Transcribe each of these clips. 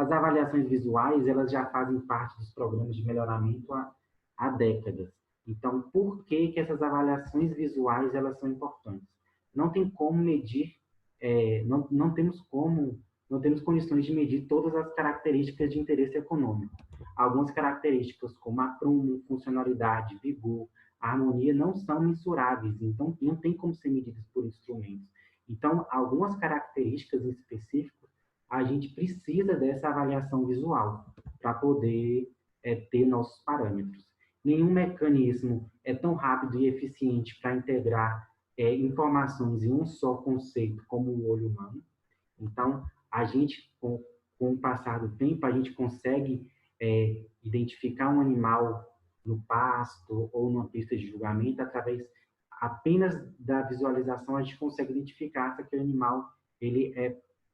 As avaliações visuais, elas já fazem parte dos programas de melhoramento há décadas. Então, por que essas avaliações visuais elas são importantes? Não tem como medir, não temos condições de medir todas as características de interesse econômico. Algumas características, como aprumo, funcionalidade, vigor, harmonia, não são mensuráveis, então não tem como ser medidas por instrumentos. Então, algumas características específicas, a gente precisa dessa avaliação visual para poder ter nossos parâmetros. Nenhum mecanismo é tão rápido e eficiente para integrar informações em um só conceito como o olho humano. Então, a gente, com o passar do tempo, a gente consegue identificar um animal no pasto ou numa pista de julgamento através apenas da visualização. A gente consegue identificar se aquele animal ele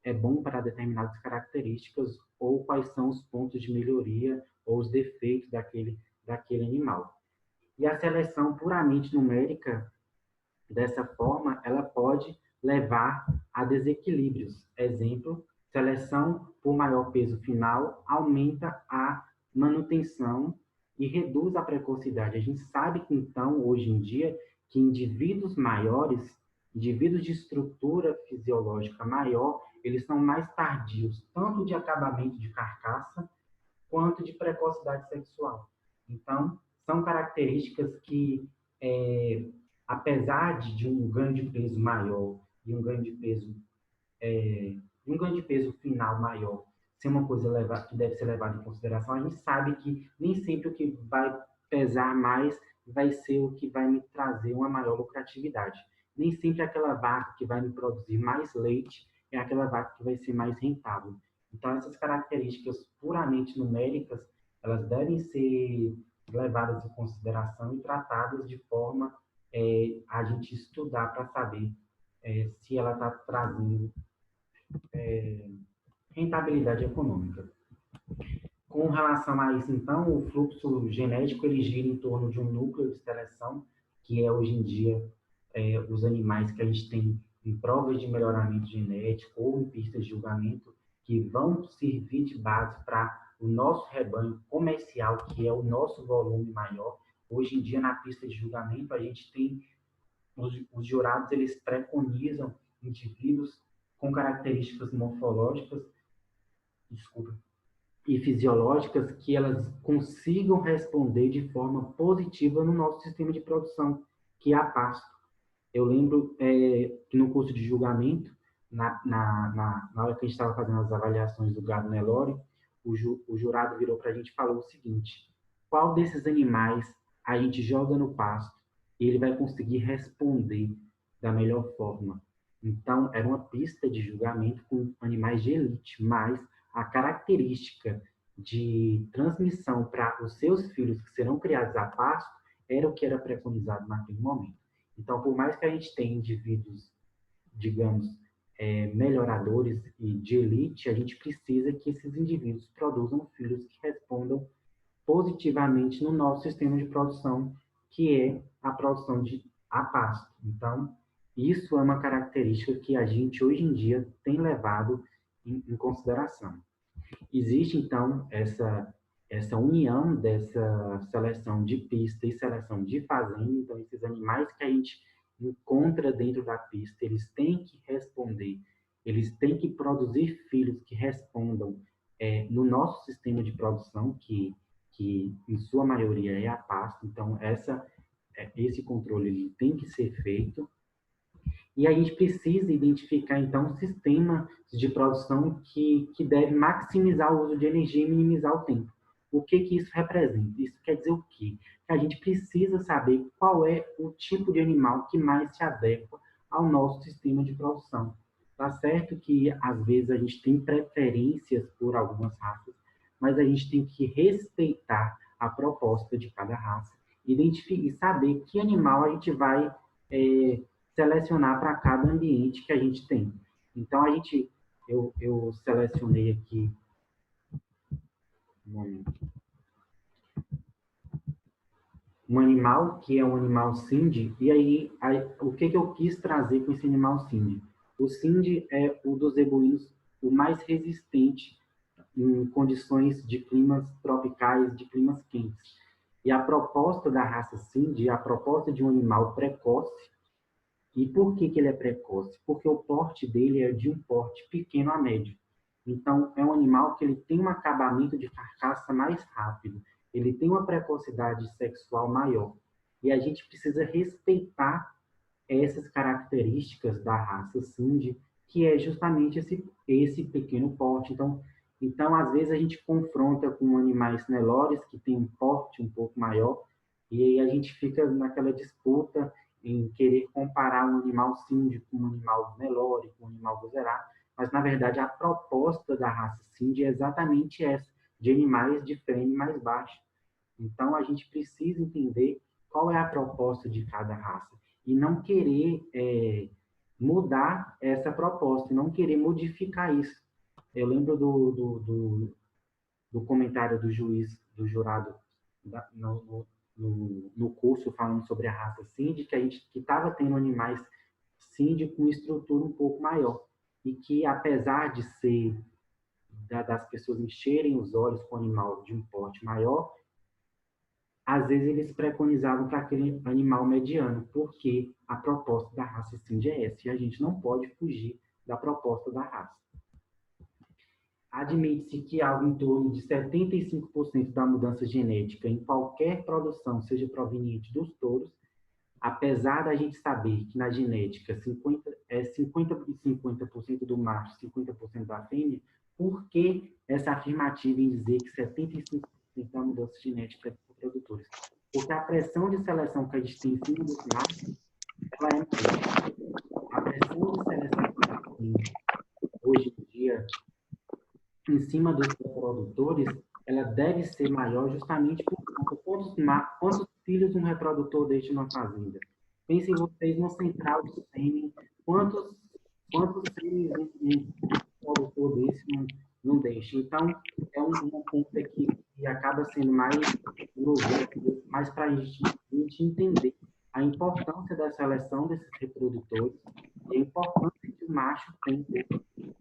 é bom para determinadas características ou quais são os pontos de melhoria ou os defeitos daquele animal. E a seleção puramente numérica, dessa forma, ela pode levar a desequilíbrios. Exemplo, seleção por maior peso final aumenta a manutenção e reduz a precocidade. A gente sabe que, então, hoje em dia, que indivíduos maiores, indivíduos de estrutura fisiológica maior, eles são mais tardios, tanto de acabamento de carcaça, quanto de precocidade sexual. Então, são características que, apesar de um ganho de peso maior e um ganho de peso final maior ser uma coisa que deve ser levada em consideração, a gente sabe que nem sempre o que vai pesar mais vai ser o que vai me trazer uma maior lucratividade. Nem sempre aquela vaca que vai me produzir mais leite é aquela vaca que vai ser mais rentável. Então, essas características puramente numéricas, elas devem ser levadas em consideração e tratadas de forma a gente estudar para saber se ela está trazendo rentabilidade econômica. Com relação a isso, então, o fluxo genético ele gira em torno de um núcleo de seleção, que é hoje em dia os animais que a gente tem em provas de melhoramento genético ou em pistas de julgamento, que vão servir de base para o nosso rebanho comercial, que é o nosso volume maior. Hoje em dia, na pista de julgamento, a gente tem os jurados, eles preconizam indivíduos com características morfológicas, e fisiológicas que elas consigam responder de forma positiva no nosso sistema de produção, que é a pasto. Eu lembro que no curso de julgamento, na hora que a gente estava fazendo as avaliações do gado Nelore, o jurado virou para a gente e falou o seguinte: qual desses animais a gente joga no pasto e ele vai conseguir responder da melhor forma? Então, era uma pista de julgamento com animais de elite, mas a característica de transmissão para os seus filhos que serão criados a pasto era o que era preconizado naquele momento. Então, por mais que a gente tenha indivíduos, digamos, melhoradores e de elite, a gente precisa que esses indivíduos produzam filhos que respondam positivamente no nosso sistema de produção, que é a produção a pasto. Então, isso é uma característica que a gente, hoje em dia, tem levado em consideração. Existe, então, essa união dessa seleção de pista e seleção de fazenda. Então, esses animais que a gente encontra dentro da pista, eles têm que responder, eles têm que produzir filhos que respondam no nosso sistema de produção, que em sua maioria é a pasto. Então, esse controle ele tem que ser feito. E a gente precisa identificar, então, um sistema de produção que deve maximizar o uso de energia e minimizar o tempo. O que isso representa? Isso quer dizer o quê? Que a gente precisa saber qual é o tipo de animal que mais se adequa ao nosso sistema de produção. Tá certo que, às vezes, a gente tem preferências por algumas raças, mas a gente tem que respeitar a proposta de cada raça, identificar e saber que animal a gente vai selecionar para cada ambiente que a gente tem. Então, eu selecionei aqui um animal que é um animal Cindy, e aí o que eu quis trazer com esse animal Cindy? O Cindy é o dos zebuínos o mais resistente em condições de climas tropicais, de climas quentes. E a proposta da raça Sind, a proposta de um animal precoce. E por que ele é precoce? Porque o porte dele é de um porte pequeno a médio. Então, é um animal que ele tem um acabamento de carcaça mais rápido, ele tem uma precocidade sexual maior. E a gente precisa respeitar essas características da raça Sind, que é justamente esse pequeno porte. Então, às vezes, a gente confronta com animais Nelores, que tem um porte um pouco maior, e aí a gente fica naquela disputa em querer comparar um animal Sind com um animal Nelore, com um animal Gozerá, mas, na verdade, a proposta da raça Sind é exatamente essa, de animais de frame mais baixo. Então, a gente precisa entender qual é a proposta de cada raça e não querer mudar essa proposta, e não querer modificar isso. Eu lembro do comentário do juiz, do jurado, no curso falando sobre a raça Sind, que a gente que estava tendo animais Sind com estrutura um pouco maior e que, apesar de ser das pessoas encherem os olhos com o animal de um porte maior, às vezes eles preconizavam para aquele animal mediano, porque a proposta da raça Sind é essa, e a gente não pode fugir da proposta da raça. Admite-se que algo em torno de 75% da mudança genética em qualquer produção seja proveniente dos touros, apesar da gente saber que na genética 50 e 50% do macho, 50% da fêmea, por que essa afirmativa em dizer que 75% da mudança genética é por produtores? Porque a pressão de seleção que a gente tem em cima dos machos, ela é maior. A pressão de seleção que a gente tem hoje em dia em cima dos reprodutores, ela deve ser maior justamente por quantos filhos um reprodutor deixa na fazenda. Pensem vocês no central do sêmen, quantos sêmen um reprodutor desse não deixa. Então, é um ponto aqui que acaba sendo mais filosófico, mais para a gente entender a importância da seleção desses reprodutores e a importância que o macho tem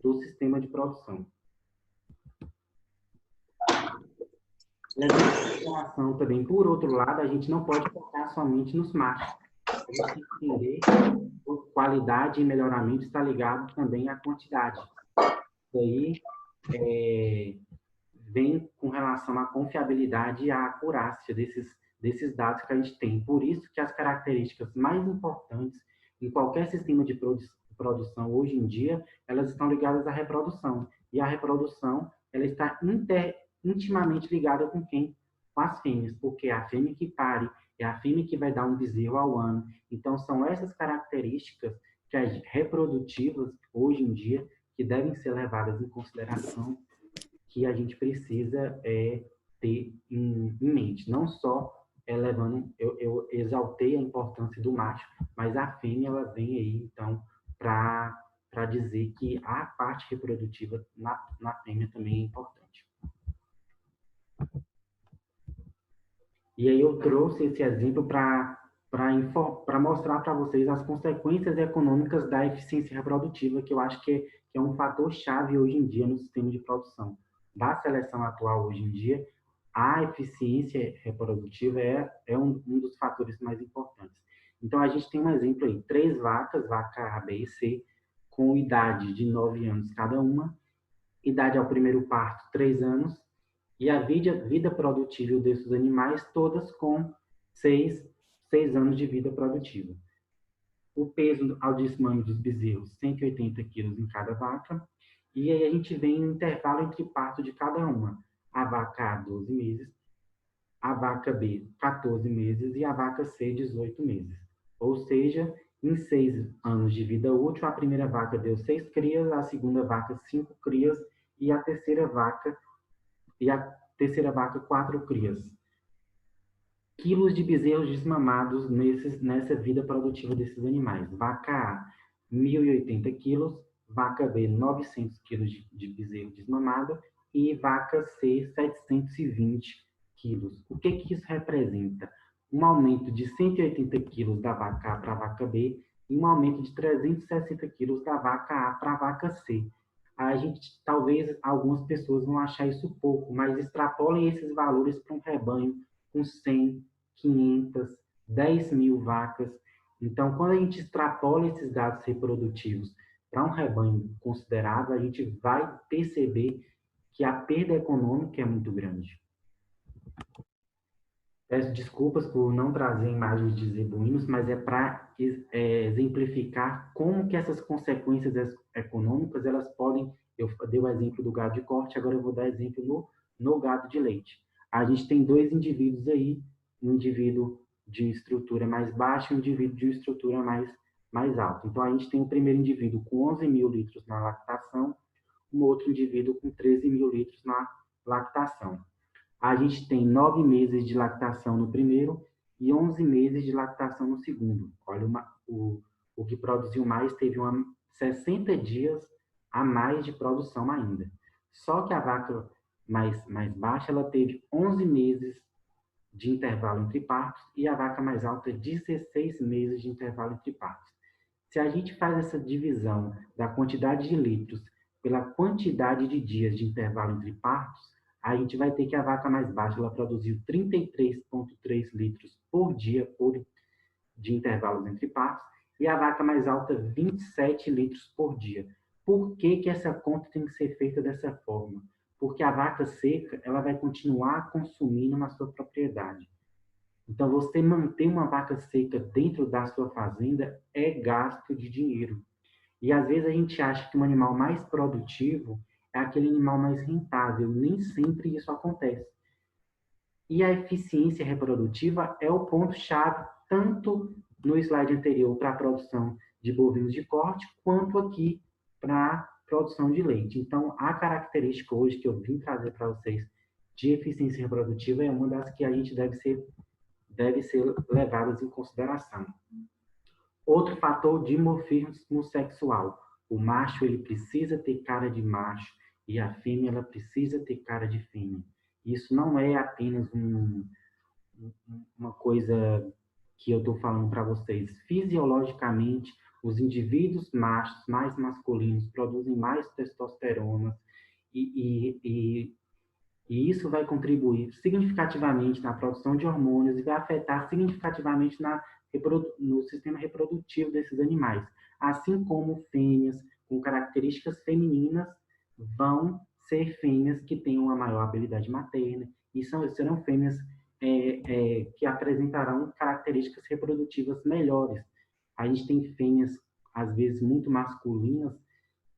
do sistema de produção. Levando em consideração também, por outro lado, a gente não pode focar somente nos machos. A gente tem que entender que qualidade e melhoramento está ligado também à quantidade. Isso aí vem com relação à confiabilidade e à acurácia desses dados que a gente tem. Por isso que as características mais importantes em qualquer sistema de produção hoje em dia, elas estão ligadas à reprodução. E a reprodução, ela está intimamente ligada com quem? Com as fêmeas, porque é a fêmea que pare, é a fêmea que vai dar um bezerro ao ano. Então, são essas características que as reprodutivas, hoje em dia, que devem ser levadas em consideração, que a gente precisa ter em mente. Não só levando, eu exaltei a importância do macho, mas a fêmea, ela vem aí, então, para dizer que a parte reprodutiva na fêmea também é importante. E aí eu trouxe esse exemplo para mostrar para vocês as consequências econômicas da eficiência reprodutiva, que eu acho que é um fator chave hoje em dia no sistema de produção. Da seleção atual hoje em dia, a eficiência reprodutiva é um dos fatores mais importantes. Então, a gente tem um exemplo aí, 3 vacas, vaca A, B e C, com idade de 9 anos cada uma, idade ao primeiro parto, 3 anos, e a vida produtiva desses animais, todas com 6 anos de vida produtiva. O peso ao desmame dos bezerros, 180 quilos em cada vaca, e aí a gente vem no intervalo entre parto de cada uma. A vaca A, 12 meses, a vaca B, 14 meses e a vaca C, 18 meses. Ou seja, em 6 anos de vida útil, a primeira vaca deu 6 crias, a segunda vaca 5 crias e a terceira vaca 4 crias. Quilos de bezerros desmamados nessa vida produtiva desses animais. Vaca A, 1.080 quilos, vaca B, 900 quilos de bezerro desmamado e vaca C, 720 quilos. O que isso representa? Um aumento de 180 quilos da vaca A para a vaca B e um aumento de 360 quilos da vaca A para a vaca C. a gente, talvez algumas pessoas vão achar isso pouco, mas extrapolem esses valores para um rebanho com 100, 500, 10 mil vacas. Então, quando a gente extrapola esses dados reprodutivos para um rebanho considerável, a gente vai perceber que a perda econômica é muito grande. Peço desculpas por não trazer imagens de zebuínos, mas é para exemplificar como que essas consequências econômicas elas podem. Eu dei o exemplo do gado de corte, agora eu vou dar exemplo no gado de leite. A gente tem dois indivíduos aí, um indivíduo de estrutura mais baixa e um indivíduo de estrutura mais alta. Então, a gente tem o primeiro indivíduo com 11 mil litros na lactação, um outro indivíduo com 13 mil litros na lactação. A gente tem 9 meses de lactação no primeiro e 11 meses de lactação no segundo. Olha, o que produziu mais teve 60 dias a mais de produção ainda. Só que a vaca mais baixa, ela teve 11 meses de intervalo entre partos e a vaca mais alta, 16 meses de intervalo entre partos. Se a gente faz essa divisão da quantidade de litros pela quantidade de dias de intervalo entre partos, a gente vai ter que a vaca mais baixa ela produziu 33,3 litros por dia de intervalos entre partos e a vaca mais alta 27 litros por dia. Por que, que essa conta tem que ser feita dessa forma? Porque a vaca seca ela vai continuar consumindo na sua propriedade. Então, você manter uma vaca seca dentro da sua fazenda é gasto de dinheiro. E às vezes a gente acha que um animal mais produtivo é aquele animal mais rentável. Nem sempre isso acontece. E a eficiência reprodutiva é o ponto-chave, tanto no slide anterior para a produção de bovinos de corte, quanto aqui para a produção de leite. Então, a característica hoje que eu vim trazer para vocês de eficiência reprodutiva é uma das que a gente deve ser levadas em consideração. Outro fator, dimorfismo sexual. O macho ele precisa ter cara de macho e a fêmea ela precisa ter cara de fêmea. Isso não é apenas uma coisa que eu estou falando para vocês. Fisiologicamente, os indivíduos machos mais masculinos produzem mais testosterona e isso vai contribuir significativamente na produção de hormônios e vai afetar significativamente no sistema reprodutivo desses animais. Assim como fêmeas com características femininas vão ser fêmeas que tenham uma maior habilidade materna e serão fêmeas que apresentarão características reprodutivas melhores. A gente tem fêmeas, às vezes, muito masculinas,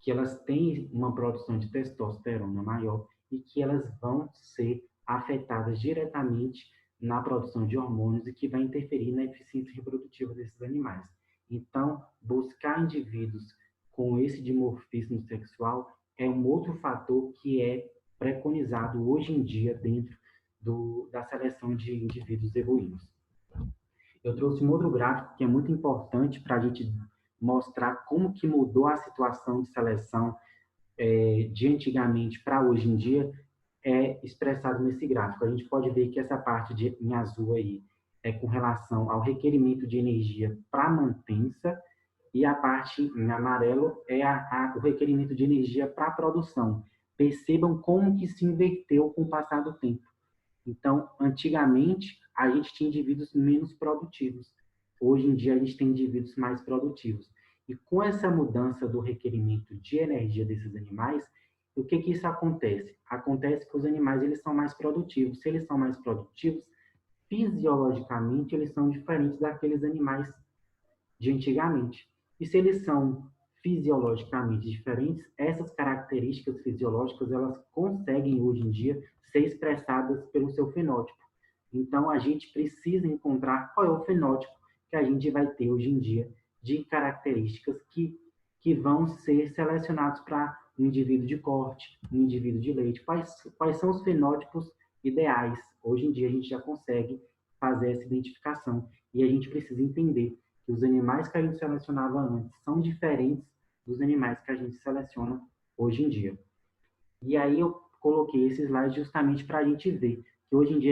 que elas têm uma produção de testosterona maior e que elas vão ser afetadas diretamente na produção de hormônios e que vai interferir na eficiência reprodutiva desses animais. Então, buscar indivíduos com esse dimorfismo sexual é um outro fator que é preconizado hoje em dia dentro da seleção de indivíduos evoluídos. Eu trouxe um outro gráfico que é muito importante para a gente mostrar como que mudou a situação de seleção de antigamente para hoje em dia é expressado nesse gráfico. A gente pode ver que essa parte em azul aí é com relação ao requerimento de energia para mantença e a parte em amarelo é o requerimento de energia para produção. Percebam como que se inverteu com o passar do tempo. Então, antigamente, a gente tinha indivíduos menos produtivos. Hoje em dia, a gente tem indivíduos mais produtivos. E com essa mudança do requerimento de energia desses animais, o que que isso acontece? Acontece que os animais eles são mais produtivos. Se eles são mais produtivos, fisiologicamente, eles são diferentes daqueles animais de antigamente. E se eles são fisiologicamente diferentes, essas características fisiológicas elas conseguem hoje em dia ser expressadas pelo seu fenótipo. Então a gente precisa encontrar qual é o fenótipo que a gente vai ter hoje em dia de características que vão ser selecionados para um indivíduo de corte, um indivíduo de leite. Quais são os fenótipos ideais? Hoje em dia a gente já consegue fazer essa identificação e a gente precisa entender que os animais que a gente selecionava antes são diferentes dos animais que a gente seleciona hoje em dia. E aí eu coloquei esse slide justamente para a gente ver que hoje em dia